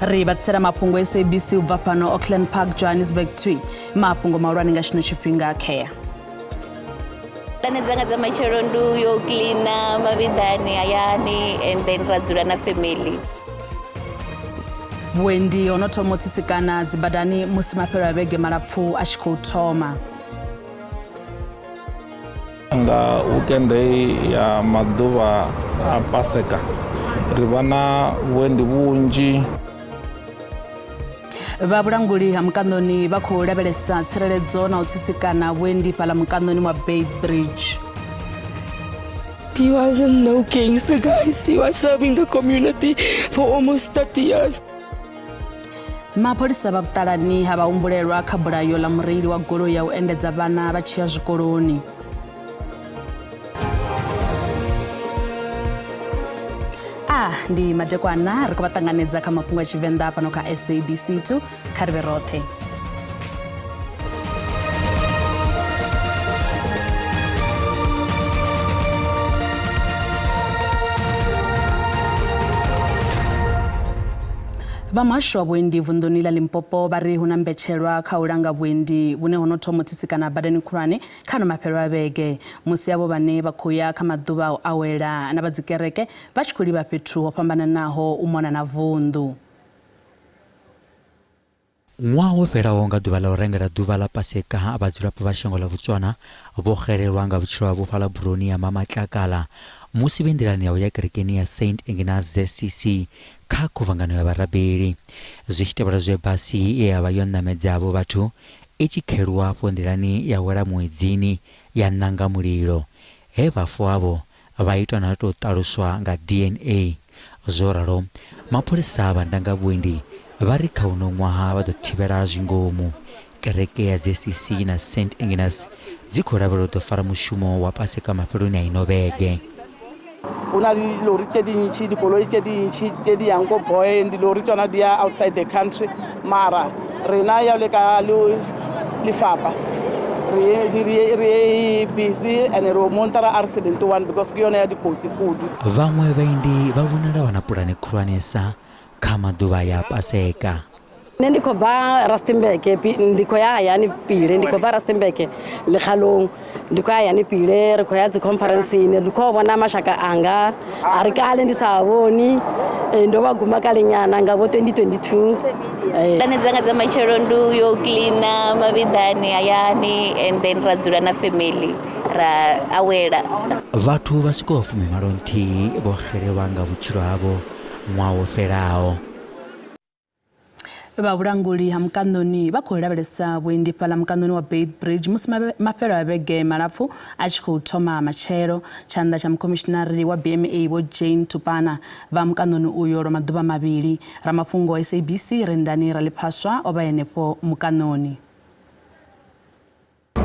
Ribatsera Mafhungo SABC ubva pano Kruger Park Johannesburg 2 Mafhungo maurani nga chino chipinga care. Lanedzanga dza macherondu yo cleana mavidani ayani and then radzula na family. Wendi Omotoso tsitsikana dzibadani musi mapero abege malapfu ashikuthoma. Nga weekend ya maduva a Paseka rivana wendi vunji Vabulanguli ha mukandoni bakholabelesa tsireledzo na utsitsikana wendi pala mukandoni wa Bay Bridge. He wasn't no gangster, guys. He was serving the community for almost 30 years. Mapolisa bakutalani habaumbulelwa khabulayo la murili wa golo ya uendedza vana bachiya zwikoloni. Ndi madekwana ri kubatanganedza kha mafhungo a Tshivenda pano kha SABC 2 kha rothe. Vamasho bwendi vundoni la Limpopo bari hunambetshelwa kha ulanga bwendi bune Omotoso tsitsikana badani khulwane khano mapero abege musi yabo bane bakhoya kha maduba awela na badzikereke bachikuli ba petru opambana naho umona na vundu. Ngwawo fela wonga duba la orengera duba la Paseka abadzula pa bashango la Botswana bogerelwa nga butshwa bo phala buroni ya mama tlakala musi bendelani ya kerekeni ya Saint Ignace SABC kha khuvangano ya barabeli zwitebala zwe basi ya bayonna medzabo bathu echikhelwa pondelani ya wela mwedzini ya nanga mulilo hevafo abo abaitwa na to taluswa nga DNA zoralo mapolisa bandanga bwendi bari khauno ngwaha badothibela zingomu kereke ya SABC na Saint Ignace zikholabelo to fara mushumo wa Paseka mapeloni ya inobege. Una lori tse dintsi dikoloi tse dintsi tse di yang ko boy ndi lori tsona dia outside the country mara rena ya le ka lefapa re busy and ro montara R71 because ke yona ya dikotsi kudu. Vamwe vendi bavunala wanapulani khulwanesa kama duva ya Paseka. Ndiko ba Rustenburg ndiko ya yani pile ndiko ba Rustenburg le khalong ndiko ya yani pile re ko ya tsi conference ne ndiko bona mashaka anga ari kale ndisaboni ndo baguma kalenyana ngabo 2022 lanedzanga dza macherondu yo cleana mavidani ayani and then radzula na family ra awela vathu vasikofu malonti bogerelwa nga butshilo abo mwawo felao. Vabulanguli ha mukandoni bakholabelesa bwendi pala mukandoni wa Bay Bridge musi mapero abege malapfu achikuthoma machero chanda cha mkomishinari wa BMA wo Jane Tupana va mukandoni uyo ro maduba mabili ra Mafhungo wa SABC rendani ra liphaswa obayenepo mukandoni.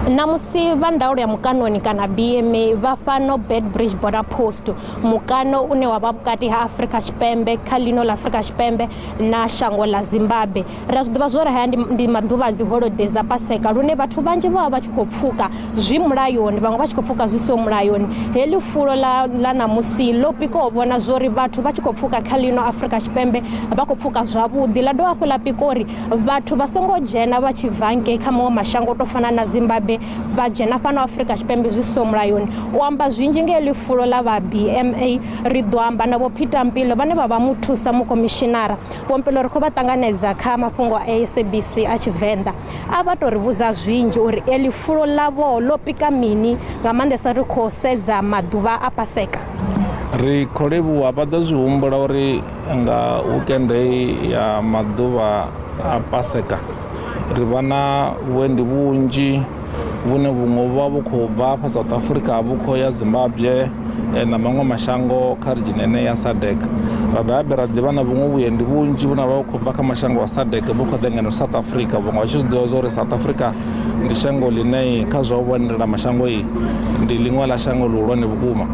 Namusi vandauri ya mukano kana BMA vafano Bay Bridge border post mukano une wababukati ha Afrika Tshipembe khalino la Afrika Tshipembe na shango la Zimbabwe razwiḓivha zwori haya ndi maḓuvha dzi holidays a Paseka lune vhathu vanji vha vha tshi khou pfuka zwi mulayoni vhaṅwe vha tshi khou pfuka zwi so mulayoni heli fulo la namusi lo piko vhona zwori vhathu vha tshi khou pfuka khalino Afrika Tshipembe vha khou pfuka zwavhuḓi la dovha la pikori vhathu vha songo dzhena vha tshi vange kha maṅwe mashango to fana na Zimbabwe vajena fano Afrika Tshipembe zwiso mulayoni u amba zwinji ngeli fulo la va BMA ri ḓo amba na vho Peter Mpilo vhane vha vha muthusa mu komishinara vho Mpilo ri khou vha ṱanganedza kha mafhungo a SABC a Tshivenda a vha to ri vhudza zwinji uri eli fulo ḽavho ḽo pika mini nga maanḓesa ri khou sedza maḓuvha a Paseka. Ri kholebuwa vha ḓo zwi humbula uri nga weekend ya maḓuvha a Paseka ri vha na wendi vunji vune vhuṅwe vha vhu khou bva kha South Africa vhu khou ya Zimbabwe na maṅwe mashango kha region ya SADC ra dovha ra ḓivha na vhuṅwe vhuendi vhunji vhune vha khou bva kha mashango a SADC vhu khou ḓa ngeno South Africa vhuṅwe vha tshi zwiḓivha zwori South Africa ndi shango line kha zwa u vhonela mashango ndi ḽiṅwe ḽa shango ḽihulwane vhukuma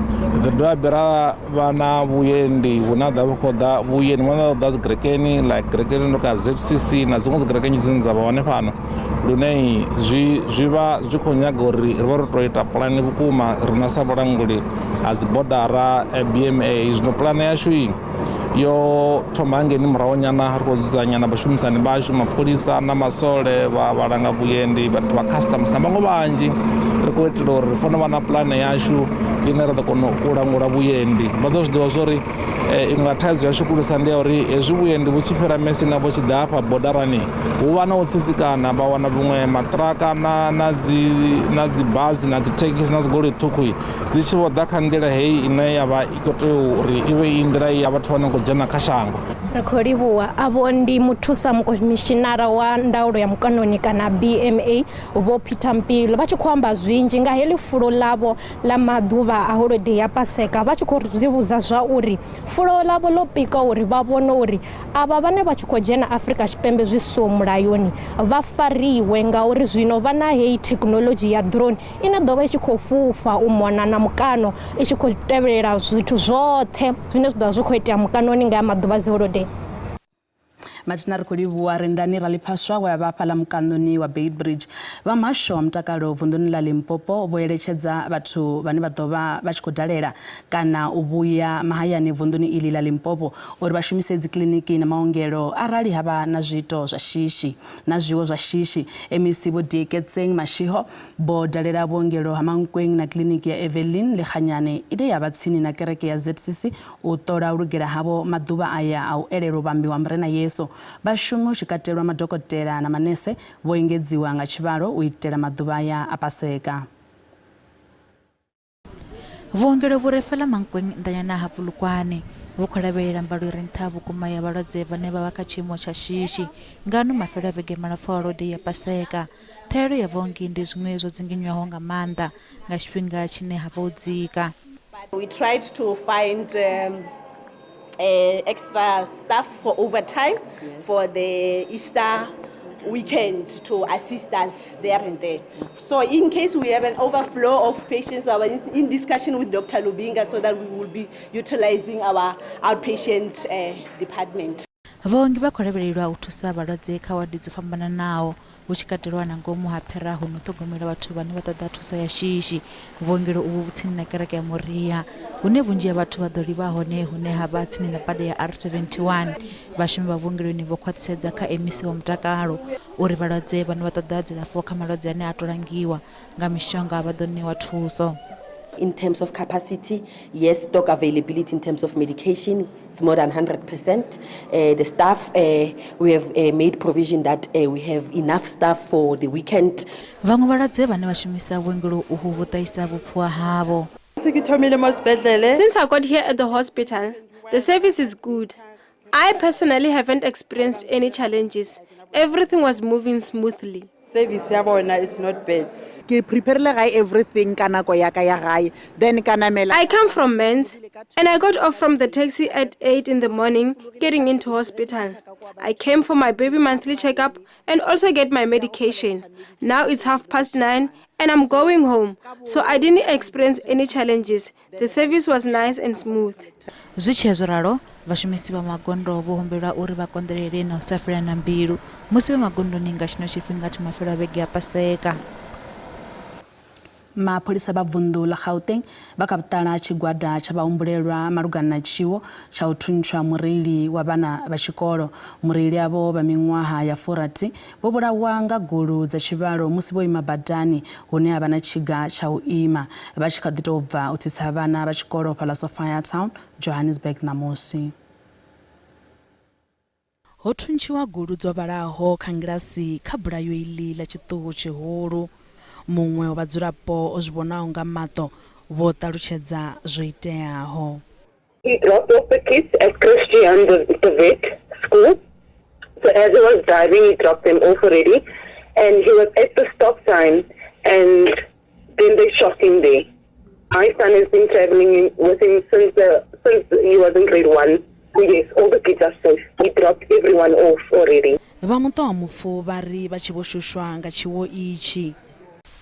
ri dovha ra vha na vhuendi vhune ha ḓa vhu khou ḓa vhuendi vhune ha ḓa dzi gerekeni like gerekeni no ka ZCC na dziṅwe dzi gerekeni dzine dza vha hone fhano lune zwi vha zwi khou nyaga uri ri vha ro tou ita pulani vhukuma ri na sa vhulanguli a dzi bodara BMA zwino pulani yashu yo thoma hangeni murahu nyana ri khou dzudzanya na vhashumisani vhashu mapholisa na masole vhalanga vhuendi vhathu vha customs na vhaṅwe vhanzhi ri khou itela uri ri fanela vha na puḽane yashu ine ra ḓo kona u langula vhuendi vha ḓo zwi ḓivha zwa uri iṅwe thaidzo yashu khulusa ndi ya uri hezwi vhuendi vhu tshi fhira mesi na vho tshi ḓa hafha bodarani hu vha na u tsitsikana vha wana vhuṅwe maṱiraka na dzi bazi na dzi thekhisi na dzi goloi ṱhukhu dzi tshi vho ḓa kha nḓila heyi ine ya vha i khou tea uri i vhe i nḓila ya vhathu vhane khou dzhena kha shango. Ri khou livhuwa avho ndi muthusa mukomishinara wa ndaulo ya mukanoni kana BMA vho Peter Mpilo vha tshi khou amba zwinzhi nga heḽi fulo ḽavho ḽa maḓuvha a holiday ya Paseka vha tshi khou zwi vhudza zwa uri fulo ḽavho ḽo pika uri vha vhone uri avha vhane vha tshi khou dzhena Afrika Tshipembe zwi so mulayoni vha fariwe ngauri zwino vha na heyi thekinoḽodzhi ya drone ine ḓo vha i tshi khou fhufha u mona na mukano i tshi khou tevhelela zwithu zwoṱhe zwine zwi ḓo vha zwi khou itea mukanoni nga maḓuvha dzi holiday. Matina ri khou livhuwa rindani ra ḽiphaswa wa vha fhaḽa mukanoni wa Beitbridge vha muhasho wa mutakalo vunḓuni ḽa Limpopo vho eletshedza vhathu vhane vha ḓo vha vha tshi khou dalela kana u vhuya mahayani vunḓuni iḽi ḽa Limpopo uri vha shumise dzi kiḽiniki na maongelo arali havha na zwiito zwa shishi na zwiwo zwa shishi. MEC vho Dieketseng Mashiho vho dalela vhuongelo ha Mankweng na kiḽiniki ya Evelyn Lekganyane ine ya vha tsini na kereke ya ZCC u ṱola u lugela havho maḓuvha aya a u elelwa vhambiwa murena Yesu. Vhashumi tshi katelwa madokotela na manese vho engedziwa nga tshivhalo u itela maḓuvha aya a Paseka. Vhuongelo vhu re fhaḽa Mankweng ndanyana ha Pulukwane vhu khou lavhelela mbalo i re nṱha vhukuma ya vhalwadze vhane vha vha kha tshiimo tsha shishi ngano mafhelo a vhege malapfu a holiday ya Paseka. Ṱhahelelo ya vhaongi ndi zwiṅwe zwo dzinginywaho nga maanḓa nga tshifhinga tshine ha vha u dzika. We tried to find extra staff for overtime for the Easter weekend to assist us there and there. So in case we have an overflow of patients, I was in discussion with Dr. Lubinga so that we will be utilizing our outpatient department. Vaongi vha khou lavhelelwa u thusa vhalwadze kha wadi dzo fhambananaho hu tshi katelwa na ngomu ha pheraho no ṱhogomela vhathu vhane vha ṱoḓa thuso ya shishi. Vhuongelo uvhu vhutsini na kereke ya Moria hune vhunzhi ha vhathu vha ḓo livha hone hune ha vha tsini na bada ya R71. Vhashumi vha vhuongeloni vho khwaṱhisedza kha MEC wa mutakalo uri vhalwadze vhane vha ṱoḓa dzilafho kha malwadze ane a tou langiwa nga mishonga vha ḓo ṋewa thuso. In terms of capacity, yes, stock availability in terms of medication, it's more than 100%. The staff, we have made provision that we have enough staff for the weekend. Vhaṅwe vhalwadze vhane vha shumisa vhuongelo uhu vho ṱahisa vhupfhiwa havho. Since I got here at the hospital, the service is good. I personally haven't experienced any challenges. Everything was moving smoothly. Service ya bona is not bad. Ke prepare everything kana ko ya gae then kana mela. I come from Men's and I got off from the taxi at 8 in the morning getting into hospital. I came for my baby monthly checkup and also get my medication. Now it's 9:30 and I'm going home. So I didn't experience any challenges. The service was nice and smooth. Zwichezoralo vhashumisi vha magondo vho humbelwa uri vha konḓelele na u sa fhela na mbilu musi vha magondoni nga tshino tshifhinga tsha mafhelo a vhege ya Paseka. Mapholisa vha vunḓu ḽa Gauteng vha kha vhuṱala tshigwada tsha vhahumbulelwa malugana na tshiwo tsha u thuntsha mureili wa vhana vha tshikolo. Mureili avho vha miṅwaha ya 40 vho vhulawa nga gulu dza tshivhalo musi vho ima badani hune havha na tshiga tsha u ima vha tshi kha ḓi tou bva u tsitsa vhana vha tshikolo fhaḽa Sophia Town, Johannesburg namusi. Ho thuntshiwa gulu dzo vhalaho kha ngilasi kha bulayo iḽi ḽa tshiṱuhu tshihulu. Muṅwe wa vhadzulapo o zwi vhonaho nga maṱo vho ṱalutshedza zwo iteaho. He dropped off the kids at Christian, the vet school. So as he was driving, he dropped them off already. And he was at the stop sign and then they shot him there. My son has been traveling with him since he was in grade 1. So yes, all the kids are safe. He dropped everyone off already. Vha muṱa wa mufu vha ri vha tshi vho shushwa nga tshiwo ichi.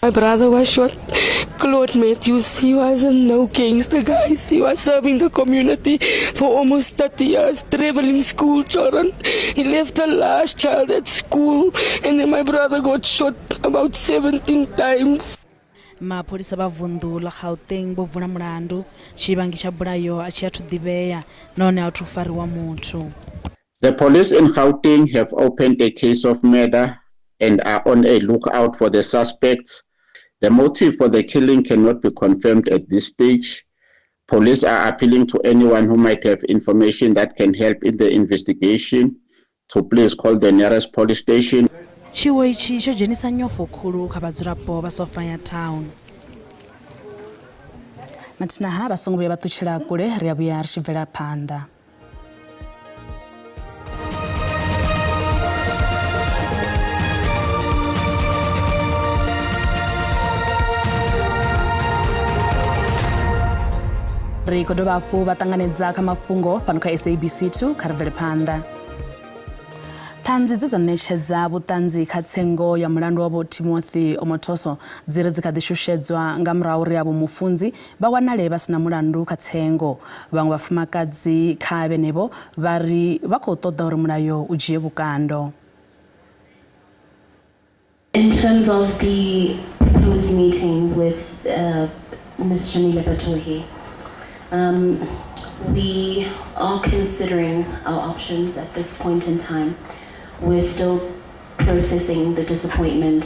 My brother was shot. Claude Matthews, he wasn't no gangster, guys. He was serving the community for almost 30 years, traveling school children. He left the last child at school, and then my brother got shot about 17 times. mapholisa vha vunḓu ḽa Gauteng vho vula mulandu tshivhangi tsha bulayo a tshi athu ḓivhea nahone a thu fariwa muthu. The police in Gauteng have opened a case of murder and are on a lookout for the suspects. The motive for the killing cannot be confirmed at this stage. Police are appealing to anyone who might have information that can help in the investigation to please call the nearest police station. Tshiwo ichi tsho dzhenisa nyofho khulu kha vhadzulapo vha Sophia Town. Matsina vha songo vhuya vha ṱutshela kule ri a vhuya ri tshi bvela phanḓa. Ri khou dovha hafhu vha ṱanganedza kha mafhungo fhano kha SABC 2 kha ri bvele phanḓa. Ṱhanzi dze dza ṋetshedza vhuṱanzi kha tsengo ya mulandu wa vho Timothy Omotoso dzi ri dzi kha ḓi shushedzwa nga murahu uri avho mufunzi vha wanale vha sina mulandu kha tsengo. Vhaṅwe vhafumakadzi kha vhenevho vha ri vha khou ṱoḓa uri mulayo u dzhie vhukando. In terms of the proposed meeting with Ms. Shamila Batohi, we are considering our options at this point in time. We're still processing the disappointment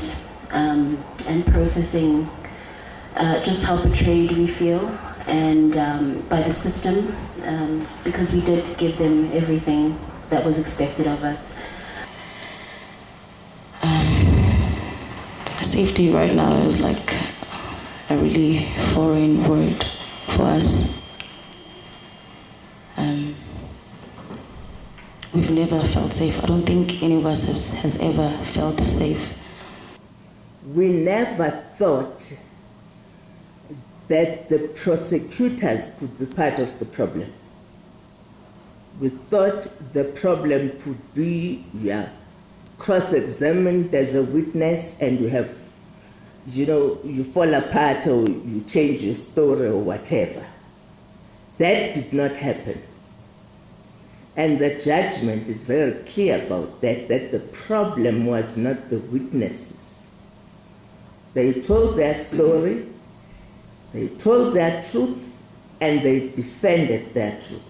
and processing just how betrayed we feel and by the system because we did give them everything that was expected of us. Safety right now is like a really foreign word for us. We've never felt safe. I don't think any of us has ever felt safe. We never thought that the prosecutors could be part of the problem. We thought the problem could be cross-examined as a witness and you have, you fall apart or you change your story or whatever. That did not happen. And the judgment is very clear about that the problem was not the witnesses. They told their story, they told their truth, and they defended their truth.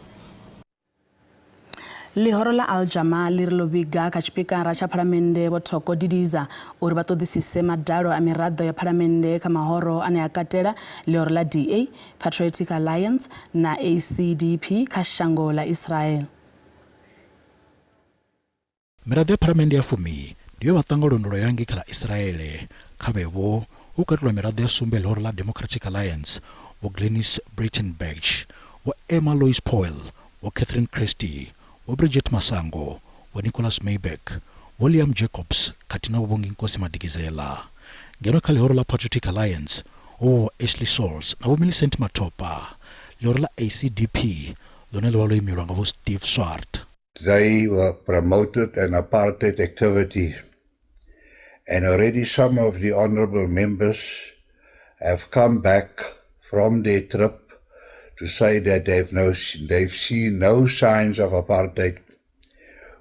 Lihoro la Aljama li ri ḽo vhiga kha tshipikara tsha phalamennde vho Thoko Didiza uri vha ṱoḓisise madalo a miraḓo ya phalamennde kha mahoro ane a katela lihoro la DA, Patriotic Alliance na ACDP kha shango la Israel. Miraḓo ya phalamennde ya fumi ndiyo vhaṱanga londolo yangi kha la Israele kha vhevo hu katelwa miraḓo ya sumbe lihoro la Democratic Alliance vho Glenis Breitenberg, vho Emma Lois Poyle, vho Catherine Christie, vho Bridget Masango, vho Nicholas Maybeck, William Jacobs khathina vho Nkosi Madigizela. Ngeno kha lihoro la Patriotic Alliance vho Ashley Souls na vho Millicent Matopa. Lihoro la ACDP lone le vha lo imelwa nga vho Steve Swart. They were promoted an apartheid activity, and already some of the honourable members have come back from their trip to say that they've seen no signs of apartheid,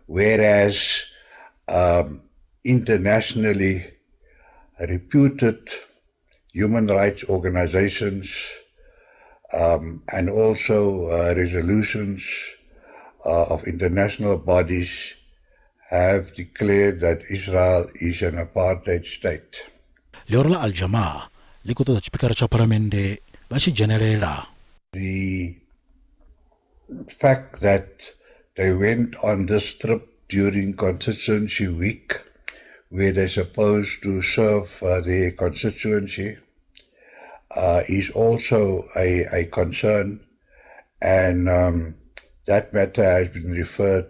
whereas internationally reputed human rights organizations and also resolutions of international bodies have declared that Israel is an apartheid state. Lihoro la Aljama li khou ṱoḓa tshipikara tsha phalamennde vha tshi dzhenelela. The fact that they went on this trip during constituency week, where they're supposed to serve their constituency, is also a concern, and that matter has been referred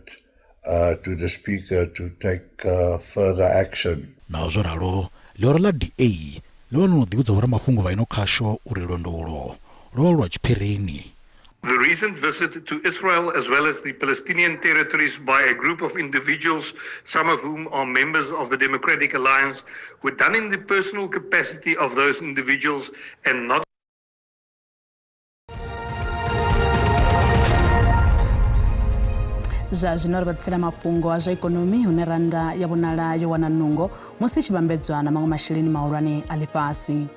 to the Speaker to take further action. Na zwo ralo lihoro la DA lo no ḓivhudza uri mafhungo vha ino khasho uri londolo lo lwa tshiphirini. The recent visit to Israel as well as the Palestinian territories by a group of individuals, some of whom are members of the Democratic Alliance, were done in the personal capacity of those individuals and not zwa zwino ri vhatsela mafhungo a zwa ikonomi hune randa ya vhonala yo wana nungo musi tshi vhambedzwa na maṅwe masheleni mahulwane a ḽifhasi.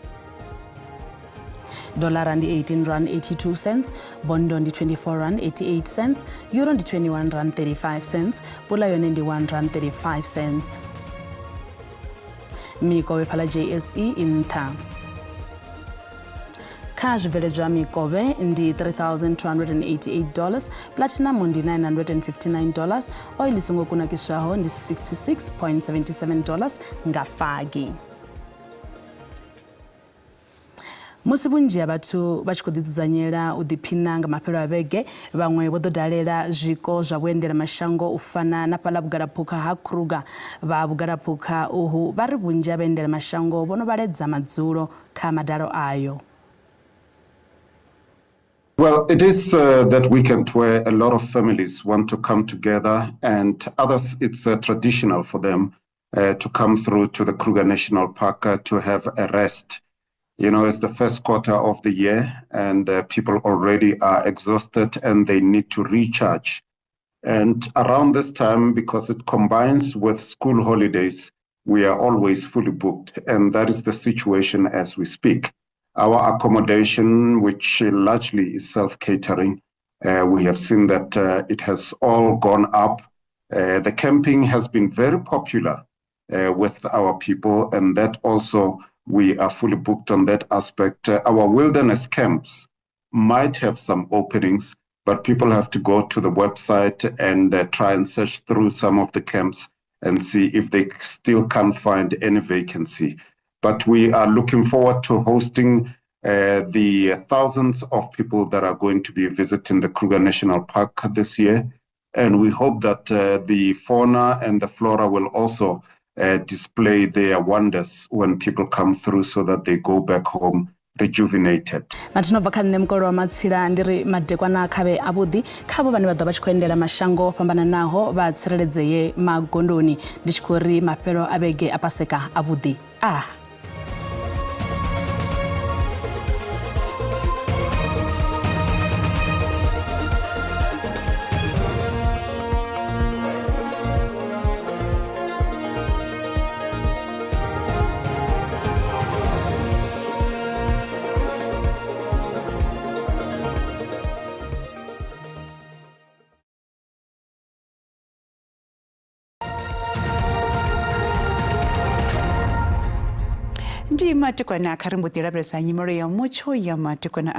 dollar rand 18 rand 82 cents, bondo ndi 24 rand 88 cents, euro ndi 21 rand 35 cents, pula yone ndi 1 rand 35 cents. Mikovhe phala JSE intha. Cash village mikovhe ndi $3,288, platinum ndi $959, oil isongokunakishaho ndi $66.77 ngafagi. Musi vhunzhi ha vhathu vha tshi khou ḓidzudzanyela u ḓiphina nga mafhelo a vhege, vhaṅwe vho ḓo dalela zwiko zwa vhuendela mashango u fana na fhaḽa vhugalaphukha ha Kruger. Vha vhugalaphukha uhu vha ri vhunzhi ha vhaendela mashango vho no vhaledza madzulo kha madalo ayo. Well, it is that weekend where a lot of families want to come together, and others, it's traditional for them to come through to the Kruger National Park to have a rest. You know, it's the first quarter of the year, and people already are exhausted and they need to recharge. And around this time, because it combines with school holidays, we are always fully booked, and that is the situation as we speak. Our accommodation, which largely is self-catering, we have seen that it has all gone up. The camping has been very popular with our people, and that also we are fully booked on that aspect. Our wilderness camps might have some openings, but people have to go to the website and try and search through some of the camps and see if they still can't find any vacancy. But we are looking forward to hosting the thousands of people that are going to be visiting the Kruger National Park this year. And we hope that the fauna and the flora will also display their wonders when people come through so that they go back home rejuvenated. Matinobva kha nṋe mukolo wa matsila ndiri madekwana khavhe avhuḓi khavho vhane vha ḓo vha tshi khou endela mashango o fhambananaho vha tsireledzeye magondoni ndi tshi khou ri mafhelo a vhege a paseka avhuḓi. Ndi matekwana kha ri mbo ḓi lavhelesa nyimelo ya mutsho ya matekwana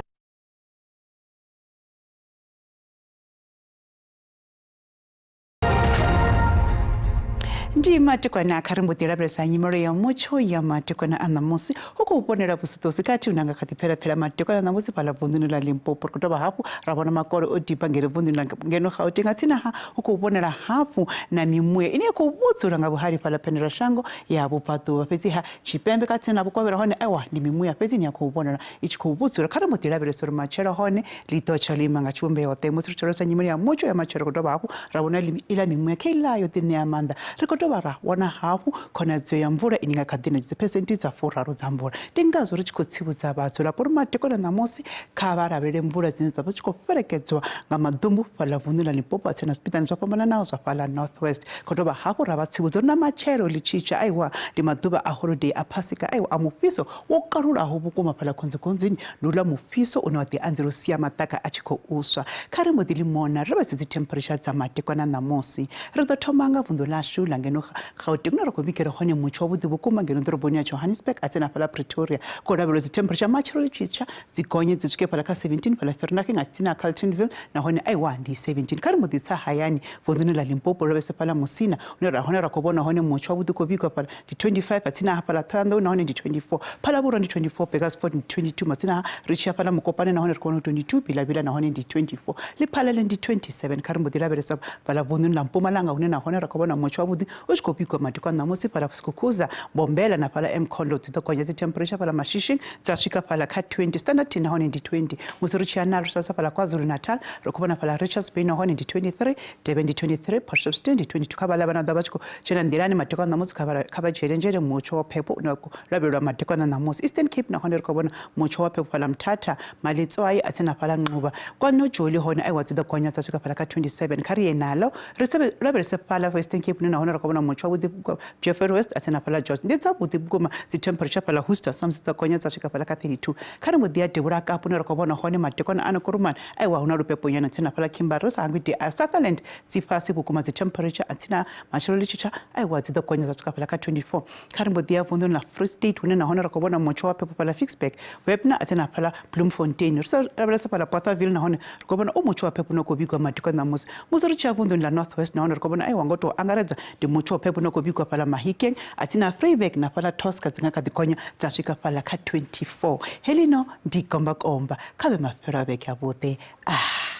ndi matekwana kha ri mbo ḓi lavhelesa nyimelo ya mutsho ya matekwana a ṋamusi hu khou vhonela vhusiṱosi khathi hu nanga kha ḓi phelaphela matekwana a ṋamusi fhaḽa vunḓuni ḽa Limpopo. Ri khou dovha hafhu ra vhona makole o dipa ngeno vunḓuni ngeno Gauteng a tsini ha hu khou vhonela hafhu na mimuya ine ya khou vhudzula nga vhuhali fhaḽa phenela shango ya vhubvaḓuvha. Fhedziha Tshipembe khathihi na vhukovhela hone aiwa ndi mimuya fhedzi ni ya khou vhonala i tshi khou vhudzula. Kha ri mbo ḓi lavhelesa uri matshelo hone ḽi ḓo tsha lima nga tshivhumbeo ḓe musi ri tshi lavhelesa nyimelo ya mutsho ya matshelo. Ri khou dovha hafhu ra vhona iḽa mimuya kha iḽa yo ḓi ṋea maanḓa. Ri khou dovha ra vhona hafhu khonadzeo ya mvula ine nga kha ḓi na dziphesenti dza 4 dza mvula. Ndi ngazwo ri tshi khou tsivhudza vhadzulapo uri matekwana ṋamusi kha vha lavhelele mvula dzine dza vha tshi khou fhelekedzwa nga maḓumbu fhaḽa vunḓu ḽa Limpopo a tsini na zwipiḓani zwo fhambananaho zwa fhaḽa North West. Khou dovha hafhu ra vha tsivhudza uri na matshelo ḽi tshitsha aiwa ndi maḓuvha a holiday a Pasika aiwa a mufhiso wo kalulaho vhukuma fhaḽa khonzekhonzini ndi uḽa mufhiso une wa ḓi anzela u sia maṱaka a tshi khou uswa. Kha ri mbo ḓi ḽi mona ri vhese dzi temperature dza matekwana ṋamusi. Ri ḓo thoma nga vunḓu ḽashu ḽa ngeno Gauteng na ri khou bikela hone mutsho wavhuḓi vhukuma ngeno ḓoroboni ya Johannesburg a tsini na fhaḽa Pretoria. Khou lavhelelwa dzi temperature matshelo ḽi tshitsha dzi gonye dzi swike fhaḽa kha 17 fhaḽa Vereeniging a tsini na Carletonville nahone aiwa ndi 17. Kha ri mbo ḓi tsa hayani vunḓuni ḽa Limpopo ri vhese fhaḽa Musina hune ra hone ra khou vhona hone mutsho wavhuḓi khou bikwa fhaḽa ndi 25 a tsini na fhaḽa Thohoyandou nahone ndi 24. Phala Vhura ndi 24, Bakersford ndi 22, matsina ri tshi ya fhaḽa Mokopane nahone ri khou vhona 22, Bhilavila nahone ndi 24, Lephalale ndi 27. Kha ri mbo ḓi lavhelesa fhaḽa vunḓuni ḽa Mpumalanga hune nahone ra khou vhona mutsho wavhuḓi u tshi khou bikwa madekwana ṋamusi fhaḽa Skukuza, Bombela na fhaḽa Mkhondo dzi ḓo gonya dzi temperature fhaḽa Mashishing dza swika fhaḽa kha 20, Standard nahone ndi 20. Musi ri tshi ya nalo ri sa fhaḽa KwaZulu Natal ri khou vhona fhaḽa Richards Bay nahone ndi 23, Durban ndi 23, Port Shepstone ndi 22. Kha vhaḽa vhana ḓa vha tshi khou dzhena nḓilani madekwana ṋamusi kha vha dzhiele nzhele mutsho wa phepho une wa khou lavhelelwa madekwana ṋamusi. Eastern Cape nahone ri khou vhona mutsho wa phepho fhaḽa Mthatha, Malitswayi a tsini na fhaḽa Nquva, kwano Joli hone aiwa dzi ḓo gonya dza swika fhaḽa kha 27. Kha ri ye nalo ri lavhelese fhaḽa Western Cape nahone ri khou vhona mocho with the Piafero West at Anapala Jos. That's up with the Guma, the temperature pala husta, some Konya Sashika Palaka 32. Karam with the Deuraka Puna Kobona Honema, Tekona Anakuruman, I wa Honoru Pepoyan and Tenapala Kimbaros, and with the Sutherland, Sifasi Bukuma, the temperature, and Tina, Mashal Literature, I was the Konya Sashika Palaka 24. Karam with the Avunduna Free State, when a Honor Kobona Mochoa Pepala Fixback, Webna at Anapala, Bloemfontein, so Rabasapala Potaville, Nahon, Kobona Omochoa Pepunoco Bigo Matukana Mus, Musoricha Vundun la Northwest, Nahon Kobona, I want to Angaraza, the Mocho Pepunoco Bigo Pala Mahiken, Atina Freebeck, Napala Tosca, Zinaka, the Konya, Sashika Palaka 24. Helino, di Kombak Omba, Kabema Ferabeka Bote. Ah.